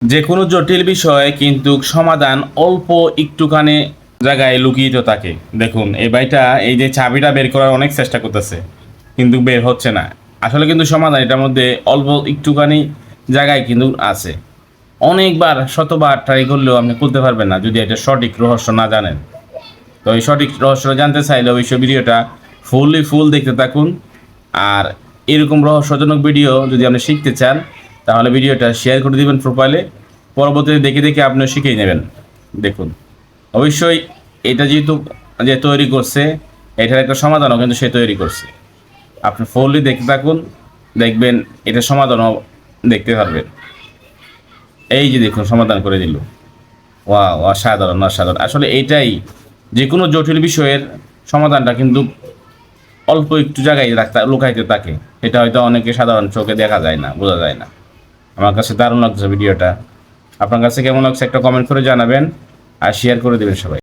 যে কোনো জটিল বিষয়ে কিন্তু সমাধান অল্প একটুখানি জায়গায় লুকিয়ে থাকে। দেখুন এই ভাইটা এই যে চাবিটা বের করার অনেক চেষ্টা করতেছে, কিন্তু বের হচ্ছে না। আসলে কিন্তু সমাধান এটার মধ্যে অল্প একটুখানি জায়গায় কিন্তু আছে। অনেকবার শতবার ট্রাই করলেও আপনি খুলতে পারবেন না যদি এটা সঠিক রহস্য না জানেন। তো এই সঠিক রহস্য জানতে চাইলে অবশ্যই ভিডিওটা ফুল দেখতে থাকুন। আর এরকম রহস্যজনক ভিডিও যদি আপনি শিখতে চান তাহলে ভিডিওটা শেয়ার করে দিবেন প্রোফাইলে। পরবর্তীতে দেখে দেখে আপনিও শিখে নেবেন। দেখুন অবশ্যই এটা যেহেতু যে তৈরি করছে, এটার একটা সমাধানও কিন্তু সে তৈরি করছে। আপনি ফুললি দেখতে থাকুন, দেখবেন এটা সমাধানও দেখতে পারবেন। এই যে দেখুন সমাধান করে দিল। ওয়াও, অসাধারণ অসাধারণ। আসলে এইটাই, যে কোনো জটিল বিষয়ের সমাধানটা কিন্তু অল্প একটু জায়গায় লুকাইতে থাকে। এটা হয়তো অনেকে সাধারণ চোখে দেখা যায় না, বোঝা যায় না। আমার কাছে দারুণ লাগছে ভিডিওটা। আপনার কাছে কেমন লাগছে একটা কমেন্ট করে জানাবেন আর শেয়ার করে দেবেন সবাই।